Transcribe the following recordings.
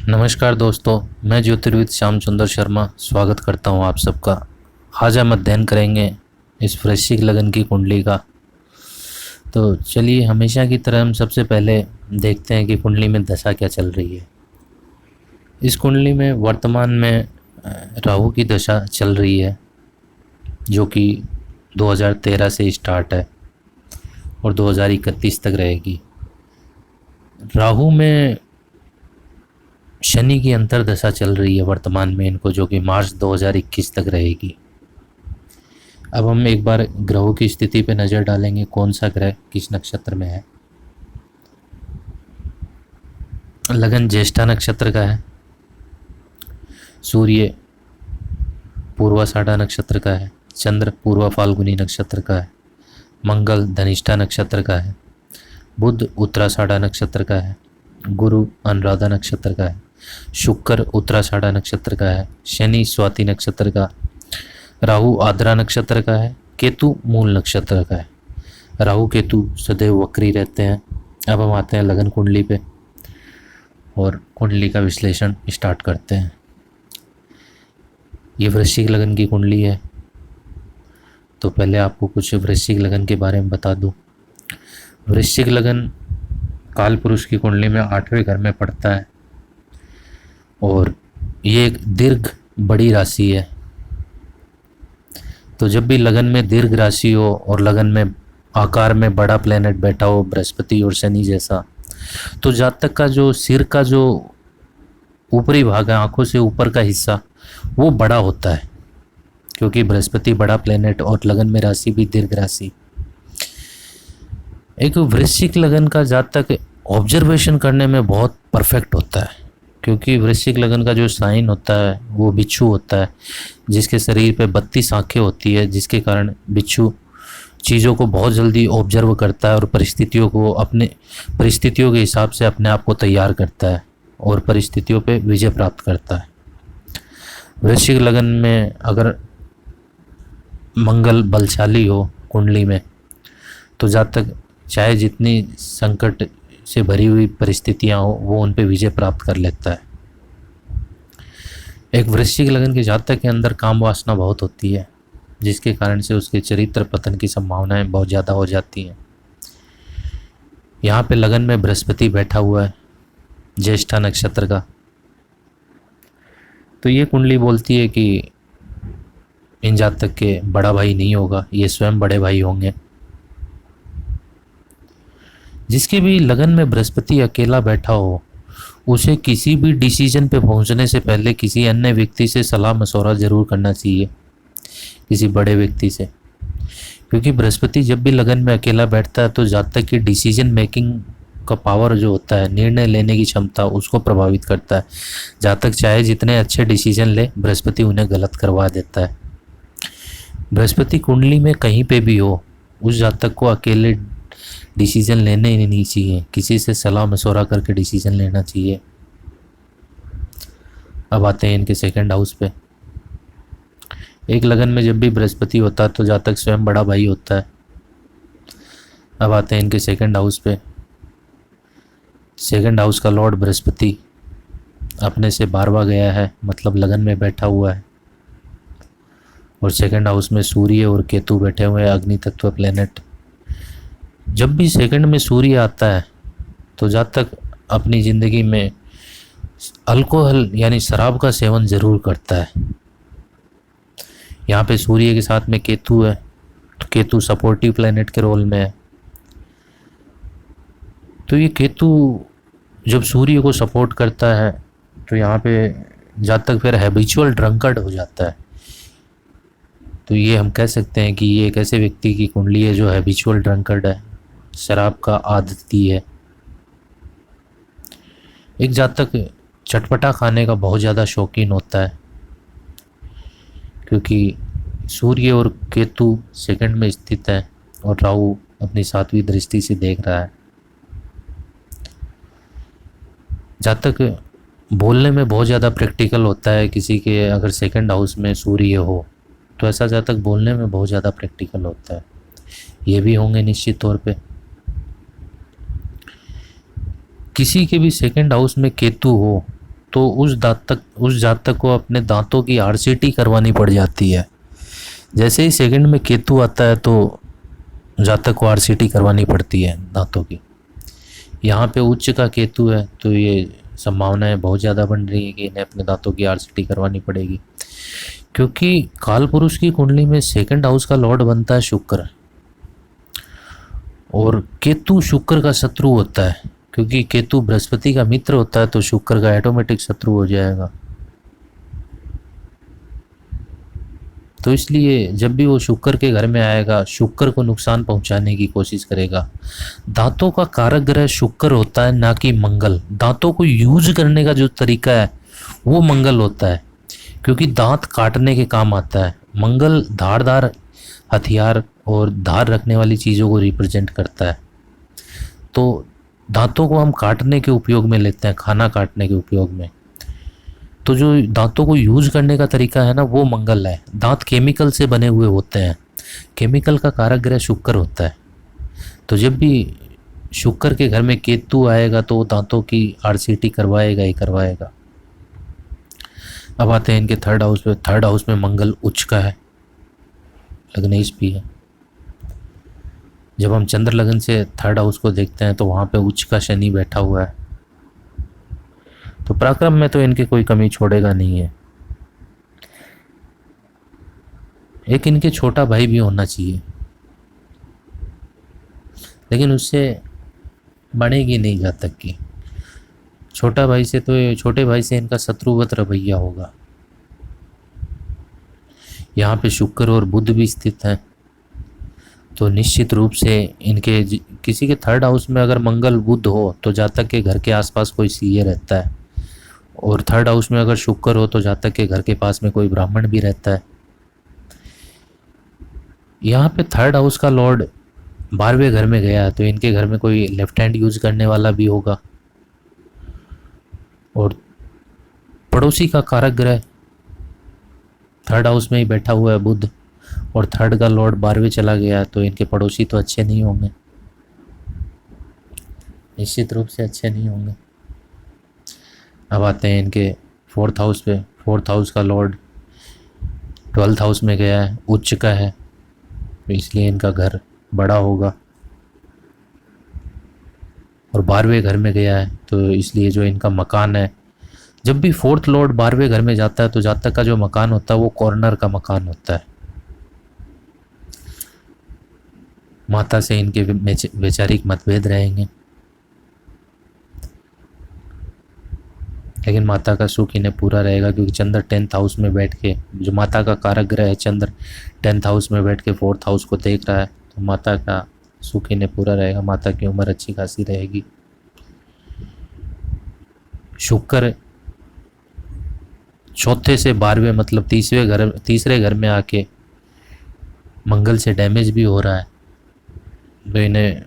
नमस्कार दोस्तों, मैं ज्योतिर्विद श्याम सुंदर शर्मा स्वागत करता हूं आप सबका। आज हम अध्ययन करेंगे इस वृश्चिक लगन की कुंडली का। तो चलिए, हमेशा की तरह हम सबसे पहले देखते हैं कि कुंडली में दशा क्या चल रही है। इस कुंडली में वर्तमान में राहु की दशा चल रही है, जो कि 2013 से स्टार्ट है और 2031 तक रहेगी। राहु में शनि की अंतर्दशा चल रही है वर्तमान में इनको, जो कि मार्च 2021 तक रहेगी। अब हम एक बार ग्रहों की स्थिति पे नज़र डालेंगे, कौन सा ग्रह किस नक्षत्र में है। लगन ज्येष्ठा नक्षत्र का है, सूर्य पूर्वाषाढ़ा नक्षत्र का है, चंद्र पूर्वा फाल्गुनी नक्षत्र का है, मंगल धनिष्ठा नक्षत्र का है, बुध उत्तराषाढ़ा नक्षत्र का है, गुरु अनुराधा नक्षत्र का है, शुक्र उत्तराषाढ़ा नक्षत्र का है, शनि स्वाति नक्षत्र का, राहु आद्रा नक्षत्र का है, केतु मूल नक्षत्र का है। राहु केतु सदैव वक्री रहते हैं। अब हम आते हैं लगन कुंडली पे और कुंडली का विश्लेषण स्टार्ट करते हैं। ये वृश्चिक लगन की कुंडली है, तो पहले आपको कुछ वृश्चिक लगन के बारे में बता दूं। वृश्चिक लगन काल पुरुष की कुंडली में 8वें घर में पड़ता है और ये एक दीर्घ बड़ी राशि है। तो जब भी लगन में दीर्घ राशि हो और लगन में आकार में बड़ा प्लेनेट बैठा हो, बृहस्पति और शनि जैसा, तो जातक का जो सिर का जो ऊपरी भाग है, आंखों से ऊपर का हिस्सा, वो बड़ा होता है, क्योंकि बृहस्पति बड़ा प्लेनेट और लगन में राशि भी दीर्घ राशि। एक वृश्चिक लगन का जातक ऑब्जर्वेशन करने में बहुत परफेक्ट होता है, क्योंकि वृश्चिक लगन का जो साइन होता है वो बिच्छू होता है, जिसके शरीर पे 32 आँखें होती है, जिसके कारण बिच्छू चीज़ों को बहुत जल्दी ऑब्जर्व करता है और परिस्थितियों के हिसाब से अपने आप को तैयार करता है और परिस्थितियों पे विजय प्राप्त करता है। वृश्चिक लगन में अगर मंगल बलशाली हो कुंडली में, तो जातक चाहे जितनी संकट से भरी हुई परिस्थितियां हो, वो उन पे विजय प्राप्त कर लेता है। एक वृश्चिक लगन के जातक के अंदर काम वासना बहुत होती है, जिसके कारण से उसके चरित्र पतन की संभावनाएं बहुत ज़्यादा हो जाती हैं। यहाँ पे लगन में बृहस्पति बैठा हुआ है ज्येष्ठा नक्षत्र का, तो ये कुंडली बोलती है कि इन जातक के बड़ा भाई नहीं होगा, ये स्वयं बड़े भाई होंगे। जिसके भी लगन में बृहस्पति अकेला बैठा हो, उसे किसी भी डिसीजन पे पहुंचने से पहले किसी अन्य व्यक्ति से सलाह मशवरा जरूर करना चाहिए, किसी बड़े व्यक्ति से, क्योंकि बृहस्पति जब भी लगन में अकेला बैठता है तो जातक की डिसीजन मेकिंग का पावर जो होता है, निर्णय लेने की क्षमता, उसको प्रभावित करता है। जातक चाहे जितने अच्छे डिसीजन ले, बृहस्पति उन्हें गलत करवा देता है। बृहस्पति कुंडली में कहीं पे भी हो, उस जातक को अकेले डिसीजन लेने ही नहीं चाहिए, किसी से सलाह मशवरा करके डिसीजन लेना चाहिए। अब आते हैं इनके सेकंड हाउस पे। एक लगन में जब भी बृहस्पति होता है तो जातक स्वयं बड़ा भाई होता है। अब आते हैं इनके सेकंड हाउस पे। सेकंड हाउस का लॉर्ड बृहस्पति अपने से 12वां गया है, मतलब लगन में बैठा हुआ है, और सेकंड हाउस में सूर्य और केतु बैठे हुए हैं, अग्नि तत्व प्लेनेट। जब भी सेकंड में सूर्य आता है तो जातक अपनी ज़िंदगी में अल्कोहल यानी शराब का सेवन ज़रूर करता है। यहाँ पे सूर्य के साथ में केतु है, तो केतु सपोर्टिव प्लेनेट के रोल में है। तो ये केतु जब सूर्य को सपोर्ट करता है तो यहाँ पे जातक फिर हैबिचुअल ड्रंकर्ड हो जाता है। तो ये हम कह सकते हैं कि ये एक ऐसे व्यक्ति की कुंडली है जो हैबिचुअल ड्रंकर्ड है, शराब का आदती है। एक जातक चटपटा खाने का बहुत ज़्यादा शौकीन होता है, क्योंकि सूर्य और केतु सेकंड में स्थित है और राहु अपनी 7वीं दृष्टि से देख रहा है। जातक बोलने में बहुत ज़्यादा प्रैक्टिकल होता है। किसी के अगर सेकंड हाउस में सूर्य हो तो ऐसा जातक बोलने में बहुत ज़्यादा प्रैक्टिकल होता है। ये भी होंगे निश्चित तौर पे। किसी के भी सेकंड हाउस में केतु हो तो उस जातक को अपने दांतों की आरसीटी करवानी पड़ जाती है। जैसे ही सेकंड में केतु आता है तो जातक को आरसीटी करवानी पड़ती है दांतों की। यहाँ पे उच्च का केतु है तो ये संभावनाएं बहुत ज़्यादा बन रही है कि इन्हें अपने दांतों की आरसीटी करवानी पड़ेगी, क्योंकि काल पुरुष की कुंडली में सेकंड हाउस का लॉर्ड बनता है शुक्र, और केतु शुक्र का शत्रु होता है। क्योंकि केतु बृहस्पति का मित्र होता है तो शुक्र का ऑटोमेटिक शत्रु हो जाएगा। तो इसलिए जब भी वो शुक्र के घर में आएगा, शुक्र को नुकसान पहुंचाने की कोशिश करेगा। दांतों का कारक ग्रह शुक्र होता है, ना कि मंगल। दांतों को यूज करने का जो तरीका है वो मंगल होता है, क्योंकि दांत काटने के काम आता है। मंगल धारदार हथियार और धार रखने वाली चीज़ों को रिप्रेजेंट करता है। तो दांतों को हम काटने के उपयोग में लेते हैं, खाना काटने के उपयोग में। तो जो दांतों को यूज करने का तरीका है ना, वो मंगल है। दांत केमिकल से बने हुए होते हैं, केमिकल का कारक ग्रह शुक्र होता है। तो जब भी शुक्र के घर में केतु आएगा तो वो दांतों की आरसीटी करवाएगा ही करवाएगा। अब आते हैं इनके थर्ड हाउस पे। थर्ड हाउस में मंगल उच्च का है, लग्नेश भी है। जब हम चंद्र लगन से थर्ड हाउस को देखते हैं तो वहाँ पे उच्च का शनि बैठा हुआ है। तो पराक्रम में तो इनकी कोई कमी छोड़ेगा नहीं है। एक इनके छोटा भाई भी होना चाहिए, लेकिन उससे बढ़ेगी नहीं जातक की। छोटा भाई से तो छोटे भाई से इनका शत्रुवत रवैया होगा। यहाँ पे शुक्र और बुध भी स्थित हैं, तो निश्चित रूप से इनके किसी के थर्ड हाउस में अगर मंगल बुध हो तो जातक के घर के आसपास कोई सीए रहता है, और थर्ड हाउस में अगर शुक्र हो तो जातक के घर के पास में कोई ब्राह्मण भी रहता है। यहाँ पे थर्ड हाउस का लॉर्ड 12वें घर में गया है तो इनके घर में कोई लेफ्ट हैंड यूज करने वाला भी होगा। और पड़ोसी का कारक ग्रह थर्ड हाउस में ही बैठा हुआ है बुध, और थर्ड का लॉर्ड 12वें चला गया है तो इनके पड़ोसी तो अच्छे नहीं होंगे, निश्चित रूप से अच्छे नहीं होंगे। अब आते हैं इनके फोर्थ हाउस पे। फोर्थ हाउस का लॉर्ड 12th हाउस में गया है, उच्च का है, तो इसलिए इनका घर बड़ा होगा। और 12वें घर में गया है तो इसलिए जो इनका मकान है, जब भी फोर्थ लॉर्ड 12वें घर में जाता है तो जातक का जो मकान होता है वो कॉर्नर का मकान होता है। माता से इनके वैचारिक मतभेद रहेंगे, लेकिन माता का सुख इन्हें पूरा रहेगा, क्योंकि चंद्र 10th हाउस में बैठ के, जो माता का कारक ग्रह है चंद्र 10th हाउस में बैठ के 4th हाउस को देख रहा है, तो माता का सुख इन्हें पूरा रहेगा। माता की उम्र अच्छी खासी रहेगी। शुक्र चौथे से 12वें मतलब तीसरे घर में आके मंगल से डैमेज भी हो रहा है, तो इन्हें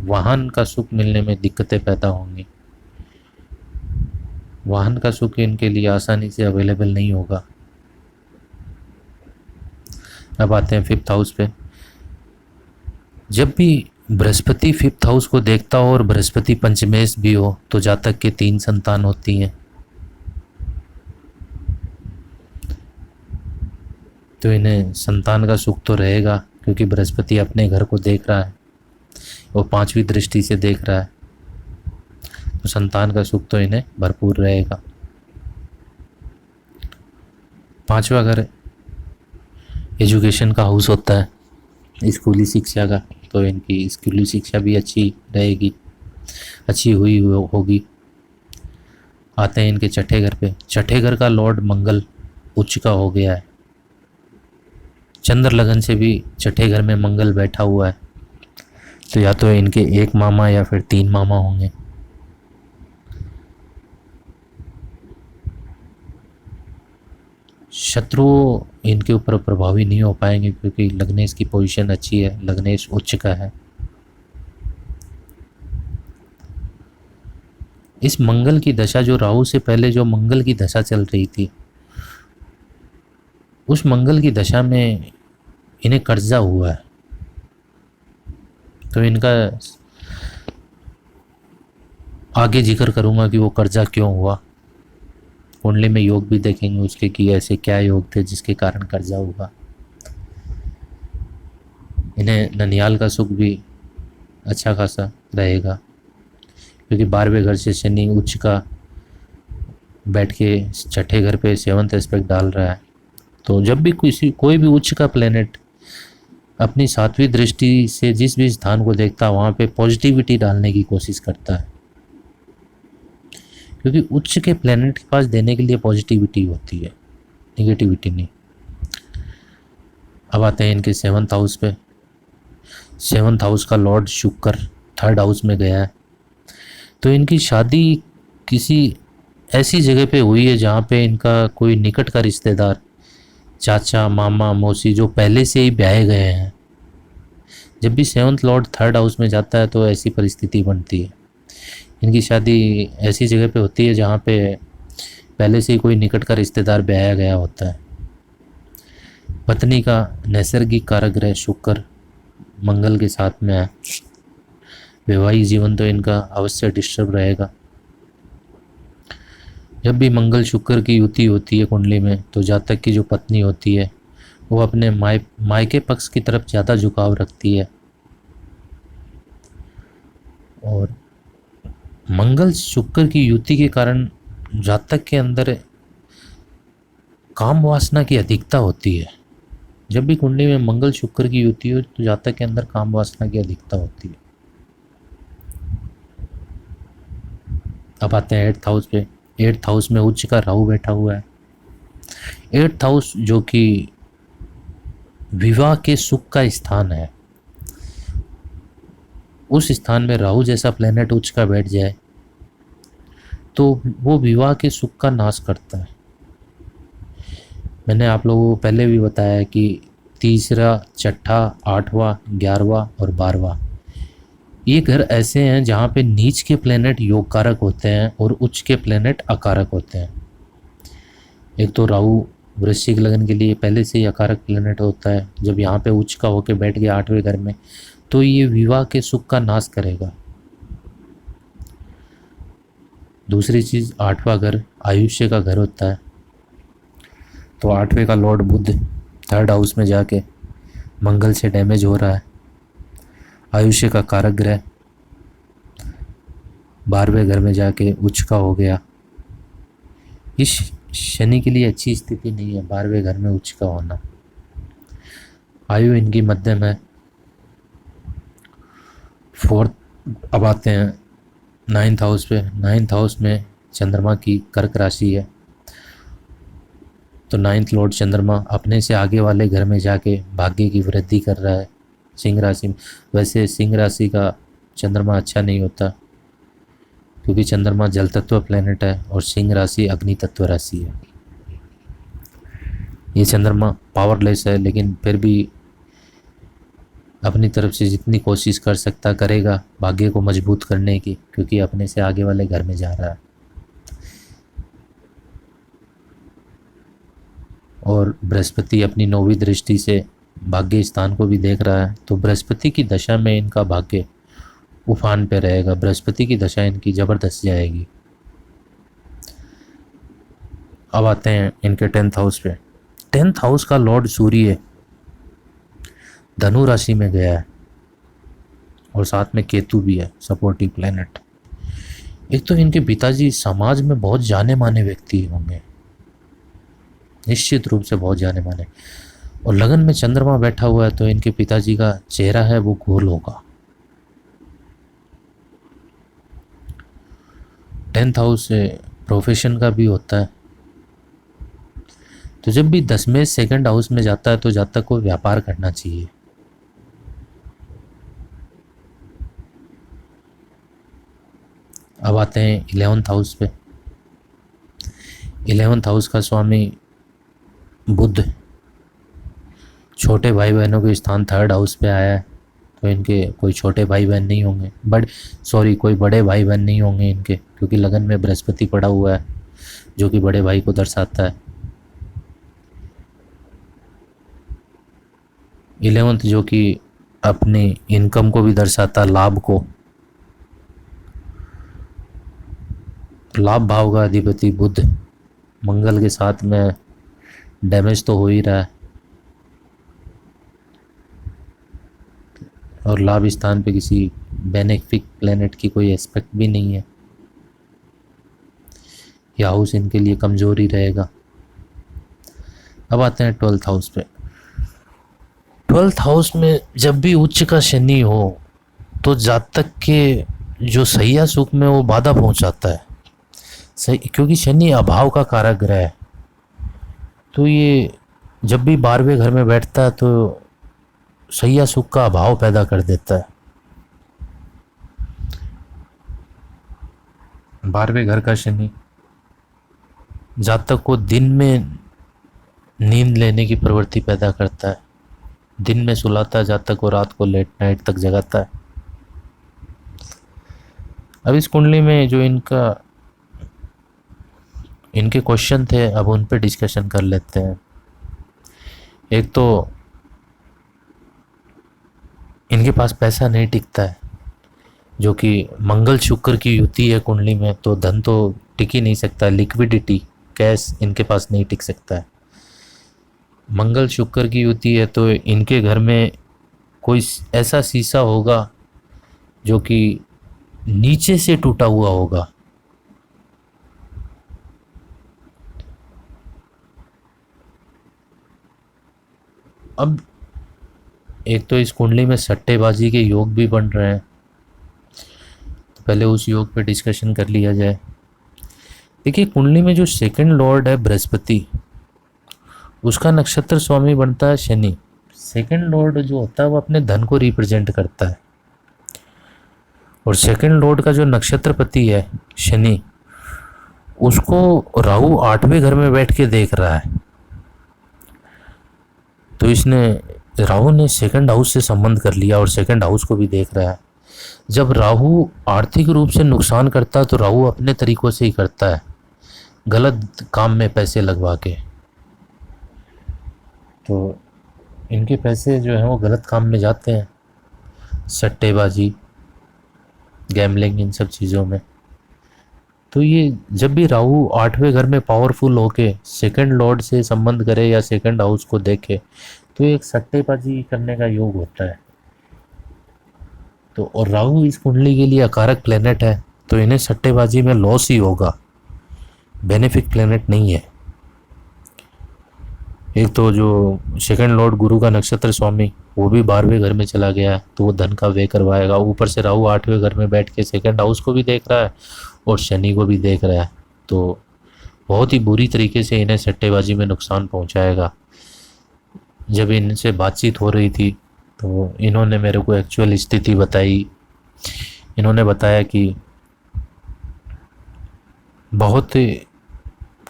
वाहन का सुख मिलने में दिक्कतें पैदा होंगी। वाहन का सुख इनके लिए आसानी से अवेलेबल नहीं होगा। अब आते हैं 5th हाउस पे। जब भी बृहस्पति 5th हाउस को देखता हो और बृहस्पति पंचमेश भी हो तो जातक के 3 संतान होती हैं। तो इन्हें संतान का सुख तो रहेगा, क्योंकि बृहस्पति अपने घर को देख रहा है, वो 5वीं दृष्टि से देख रहा है, तो संतान का सुख तो इन्हें भरपूर रहेगा। 5वां घर एजुकेशन का हाउस होता है, स्कूली शिक्षा का, तो इनकी स्कूली शिक्षा भी अच्छी रहेगी, अच्छी हुई होगी। आते हैं इनके छठे घर पे। छठे घर का लॉर्ड मंगल उच्च का हो गया है। चंद्र लगन से भी छठे घर में मंगल बैठा हुआ है, तो या तो इनके 1 मामा या फिर 3 मामा होंगे। शत्रु इनके ऊपर प्रभावी नहीं हो पाएंगे, क्योंकि लग्नेश की पोजीशन अच्छी है, लग्नेश उच्च का है। इस मंगल की दशा, जो राहु से पहले जो मंगल की दशा चल रही थी, उस मंगल की दशा में इन्हें कर्जा हुआ है। तो इनका आगे जिक्र करूंगा कि वो कर्जा क्यों हुआ। कुंडली में योग भी देखेंगे उसके कि ऐसे क्या योग थे जिसके कारण कर्जा होगा। इन्हें ननिहाल का सुख भी अच्छा खासा रहेगा, क्योंकि 12वें घर से शनि उच्च का बैठ के छठे घर पे 7th एस्पेक्ट डाल रहा है। तो जब भी कोई भी उच्च का प्लेनेट अपनी 7वीं दृष्टि से जिस भी स्थान को देखता है वहाँ पे पॉजिटिविटी डालने की कोशिश करता है, क्योंकि उच्च के प्लेनेट के पास देने के लिए पॉजिटिविटी होती है, निगेटिविटी नहीं। अब आते हैं इनके 7th हाउस पे। 7th हाउस का लॉर्ड शुक्र 3rd हाउस में गया है, तो इनकी शादी किसी ऐसी जगह पे हुई है जहाँ पे इनका कोई निकट का रिश्तेदार, चाचा मामा मौसी, जो पहले से ही ब्याहे गए हैं। जब भी 7th लॉर्ड 3rd हाउस में जाता है तो ऐसी परिस्थिति बनती है। इनकी शादी ऐसी जगह पे होती है जहाँ पे पहले से ही कोई निकट का रिश्तेदार ब्याया गया होता है। पत्नी का नैसर्गिक कारक ग्रह शुक्र मंगल के साथ में है। वैवाहिक जीवन तो इनका अवश्य डिस्टर्ब रहेगा। जब भी मंगल शुक्र की युति होती है कुंडली में, तो जातक की जो पत्नी होती है वो अपने मायके पक्ष की तरफ ज़्यादा झुकाव रखती है। और मंगल शुक्र की युति के कारण जातक के अंदर काम वासना की अधिकता होती है। जब भी कुंडली में मंगल शुक्र की युति हो तो जातक के अंदर काम वासना की अधिकता होती है। अब आते हैं 8th हाउस पे। 8th हाउस में उच्च का राहु बैठा हुआ है। 8th हाउस जो कि विवाह के सुख का स्थान है, उस स्थान में राहु जैसा प्लेनेट उच्च का बैठ जाए तो वो विवाह के सुख का नाश करता है। मैंने आप लोगों को पहले भी बताया कि 3रा, 6ठा, 8वां, 11वां और 12वां ये घर ऐसे हैं जहाँ पे नीच के प्लेनेट योग कारक होते हैं और उच्च के प्लेनेट अकारक होते हैं। एक तो राहु वृश्चिक लगन के लिए पहले से ही अकारक प्लेनेट होता है। जब यहाँ पे उच्च का होके बैठ गया 8वें घर में तो ये विवाह के सुख का नाश करेगा। दूसरी चीज़, 8वां घर आयुष्य का घर होता है, तो 8वें का लॉर्ड बुध 3rd हाउस में जाके मंगल से डैमेज हो रहा है। आयुष्य का कारक ग्रह 12वें घर में जाके उच्च का हो गया। इस शनि के लिए अच्छी स्थिति नहीं है 12वें घर में उच्च का होना। आयु इनकी मध्यम है। 4th, अब आते हैं 9th हाउस पे। 9th हाउस में चंद्रमा की कर्क राशि है, तो 9th लॉर्ड चंद्रमा अपने से आगे वाले घर में जाके भाग्य की वृद्धि कर रहा है सिंह राशि में। वैसे सिंह राशि का चंद्रमा अच्छा नहीं होता, क्योंकि चंद्रमा जल तत्व प्लेनेट है और सिंह राशि अग्नि तत्व राशि है। ये चंद्रमा पावरलेस है, लेकिन फिर भी अपनी तरफ से जितनी कोशिश कर सकता करेगा भाग्य को मजबूत करने की, क्योंकि अपने से आगे वाले घर में जा रहा है। और बृहस्पति अपनी 9वीं दृष्टि से भाग्य स्थान को भी देख रहा है, तो बृहस्पति की दशा में इनका भाग्य उफान पे रहेगा। बृहस्पति की दशा इनकी ज़बरदस्त जाएगी। अब आते हैं इनके 10th हाउस पे। 10th हाउस का लॉर्ड सूर्य धनु राशि में गया है और साथ में केतु भी है, सपोर्टिव प्लेनेट। एक तो इनके पिताजी समाज में बहुत जाने माने व्यक्ति होंगे, निश्चित रूप से बहुत जाने माने। और लगन में चंद्रमा बैठा हुआ है तो इनके पिताजी का चेहरा है वो गोल होगा। 10th हाउस से प्रोफेशन का भी होता है, तो जब भी 10वें 2nd हाउस में जाता है तो जातक को व्यापार करना चाहिए। अब आते हैं 11th हाउस पे। 11th हाउस का स्वामी बुध छोटे भाई बहनों के स्थान 3rd हाउस पे आया है, तो इनके कोई छोटे भाई बहन नहीं होंगे, कोई बड़े भाई बहन नहीं होंगे इनके, क्योंकि लगन में बृहस्पति पड़ा हुआ है जो कि बड़े भाई को दर्शाता है। 11th जो कि अपनी इनकम को भी दर्शाता, लाभ को। लाभ भाव का अधिपति बुध मंगल के साथ में डैमेज तो हो ही रहा है, और लाभ स्थान पे किसी बेनिफिक प्लेनेट की कोई एस्पेक्ट भी नहीं है। यह हाउस इनके लिए कमज़ोर ही रहेगा। अब आते हैं 12th हाउस पे। 12th हाउस में जब भी उच्च का शनि हो तो जातक के जो सैया सुख में वो बाधा पहुंचाता है। सही, क्योंकि शनि अभाव का कारक ग्रह है, तो ये जब भी 12वें घर में बैठता है तो सैया सुख का अभाव पैदा कर देता है। 12वें घर का शनि जातक को दिन में नींद लेने की प्रवृत्ति पैदा करता है, दिन में सुलाता है जातक को, रात को लेट नाइट तक जगाता है। अब इस कुंडली में जो इनके क्वेश्चन थे, अब उन पे डिस्कशन कर लेते हैं। एक तो इनके पास पैसा नहीं टिकता है, जो कि मंगल शुक्र की युति है कुंडली में, तो धन तो टिक ही नहीं सकता, लिक्विडिटी कैश इनके पास नहीं टिक सकता है। मंगल शुक्र की युति है तो इनके घर में कोई ऐसा शीशा होगा जो कि नीचे से टूटा हुआ होगा। अब एक तो इस कुंडली में सट्टेबाजी के योग भी बन रहे हैं, तो पहले उस योग पे डिस्कशन कर लिया जाए। देखिए, कुंडली में जो सेकंड लॉर्ड है बृहस्पति, उसका नक्षत्र स्वामी बनता है शनि। सेकंड लॉर्ड जो होता है वो अपने धन को रिप्रेजेंट करता है, और सेकंड लॉर्ड का जो नक्षत्रपति है शनि, उसको राहु 8वें घर में बैठ के देख रहा है। तो राहु ने सेकंड हाउस से संबंध कर लिया और सेकंड हाउस को भी देख रहा है। जब राहु आर्थिक रूप से नुकसान करता है तो राहु अपने तरीकों से ही करता है, गलत काम में पैसे लगवा के। तो इनके पैसे जो हैं वो गलत काम में जाते हैं, सट्टेबाजी, गैम्बलिंग, इन सब चीज़ों में। तो ये जब भी राहु 8वें घर में पावरफुल होके सेकंड लॉर्ड से संबंध करे या सेकंड हाउस को देखे, तो एक सट्टेबाजी करने का योग होता है। तो और राहु इस कुंडली के लिए अकारक प्लेनेट है, तो इन्हें सट्टेबाजी में लॉस ही होगा, बेनिफिक प्लेनेट नहीं है। एक तो जो सेकंड लॉर्ड गुरु का नक्षत्र स्वामी, वो भी 12वें घर में चला गया है, तो वो धन का व्यय करवाएगा। ऊपर से राहु 8वें घर में बैठ के सेकंड हाउस को भी देख रहा है और शनि को भी देख रहा है, तो बहुत ही बुरी तरीके से इन्हें सट्टेबाजी में नुकसान पहुंचाएगा। जब इनसे बातचीत हो रही थी तो इन्होंने मेरे को एक्चुअल स्थिति बताई। इन्होंने बताया कि बहुत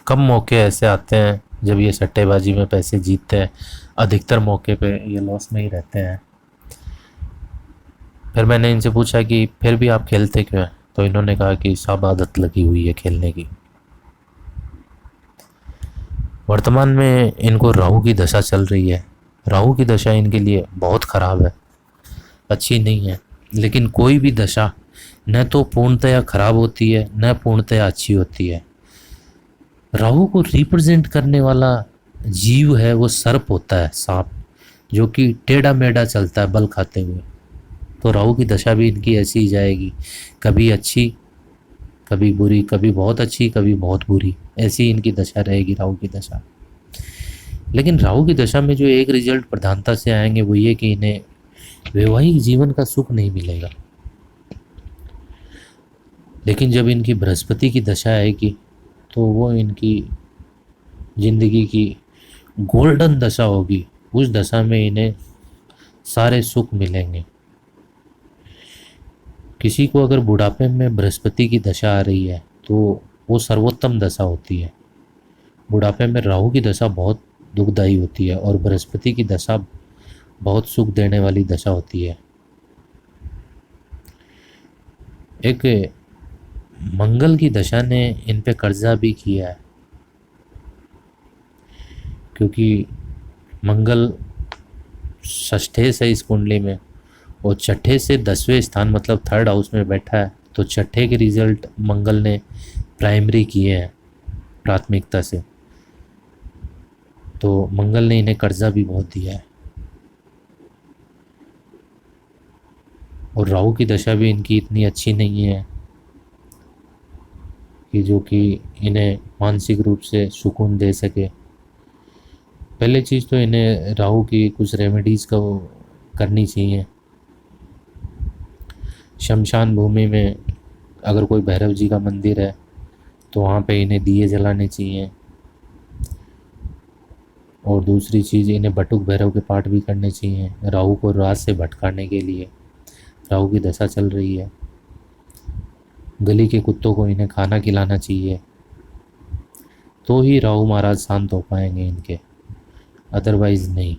कम मौके ऐसे आते हैं जब ये सट्टेबाजी में पैसे जीतते हैं, अधिकतर मौके पे ये लॉस में ही रहते हैं। फिर मैंने इनसे पूछा कि फिर भी आप खेलते क्यों हैं, तो इन्होंने कहा कि सब आदत लगी हुई है खेलने की। वर्तमान में इनको राहु की दशा चल रही है। राहु की दशा इनके लिए बहुत ख़राब है, अच्छी नहीं है। लेकिन कोई भी दशा न तो पूर्णतया खराब होती है न पूर्णतया अच्छी होती है। राहु को रिप्रेजेंट करने वाला जीव है वो सर्प होता है, सांप, जो कि टेढ़ा मेढ़ा चलता है बल खाते हुए। तो राहु की दशा भी इनकी ऐसी ही जाएगी, कभी अच्छी कभी बुरी, कभी बहुत अच्छी कभी बहुत बुरी, ऐसी इनकी दशा रहेगी राहु की दशा। लेकिन राहु की दशा में जो एक रिजल्ट प्रधानता से आएंगे वो ये कि इन्हें वैवाहिक जीवन का सुख नहीं मिलेगा। लेकिन जब इनकी बृहस्पति की दशा आएगी तो वो इनकी जिंदगी की गोल्डन दशा होगी। उस दशा में इन्हें सारे सुख मिलेंगे। किसी को अगर बुढ़ापे में बृहस्पति की दशा आ रही है तो वो सर्वोत्तम दशा होती है। बुढ़ापे में राहु की दशा बहुत दुखदायी होती है और बृहस्पति की दशा बहुत सुख देने वाली दशा होती है। एक मंगल की दशा ने इन पे कर्जा भी किया है, क्योंकि मंगल षष्ठे से इस कुंडली में और छठे से 10वें स्थान मतलब थर्ड हाउस में बैठा है। तो छठे के रिजल्ट मंगल ने प्राइमरी किए हैं प्राथमिकता से। तो मंगल ने इन्हें कर्जा भी बहुत दिया है, और राहु की दशा भी इनकी इतनी अच्छी नहीं है कि जो कि इन्हें मानसिक रूप से सुकून दे सके। पहले चीज़ तो इन्हें राहु की कुछ रेमेडीज़ का वो करनी चाहिए। शमशान भूमि में अगर कोई भैरव जी का मंदिर है तो वहाँ पे इन्हें दिए जलाने चाहिए। और दूसरी चीज़, इन्हें बटुक भैरव के पाठ भी करने चाहिए राहु को रात से भटकाने के लिए। राहु की दशा चल रही है, गली के कुत्तों को इन्हें खाना खिलाना चाहिए, तो ही राहु महाराज शांत हो पाएंगे इनके, अदरवाइज नहीं।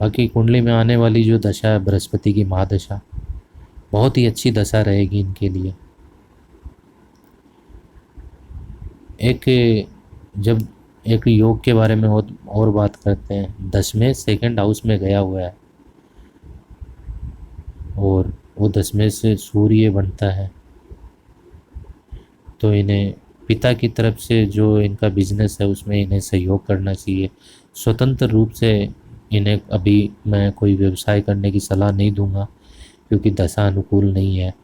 बाकी कुंडली में आने वाली जो दशा है बृहस्पति की महादशा, बहुत ही अच्छी दशा रहेगी इनके लिए। एक जब एक योग के बारे में और बात करते हैं, 10वें सेकंड हाउस में गया हुआ है और वो 10वें से सूर्य बनता है, तो इन्हें पिता की तरफ से जो इनका बिजनेस है उसमें इन्हें सहयोग करना चाहिए। स्वतंत्र रूप से इन्हें अभी मैं कोई व्यवसाय करने की सलाह नहीं दूंगा, क्योंकि दशा अनुकूल नहीं है।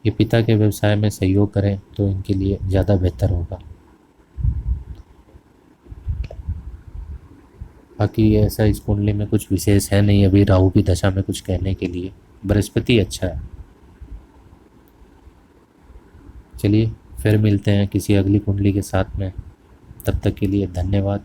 ये पिता के व्यवसाय में सहयोग करें तो इनके लिए ज़्यादा बेहतर होगा। बाकी ऐसा इस कुंडली में कुछ विशेष है नहीं अभी राहु की दशा में कुछ कहने के लिए। बृहस्पति अच्छा है। चलिए फिर मिलते हैं किसी अगली कुंडली के साथ में, तब तक के लिए धन्यवाद।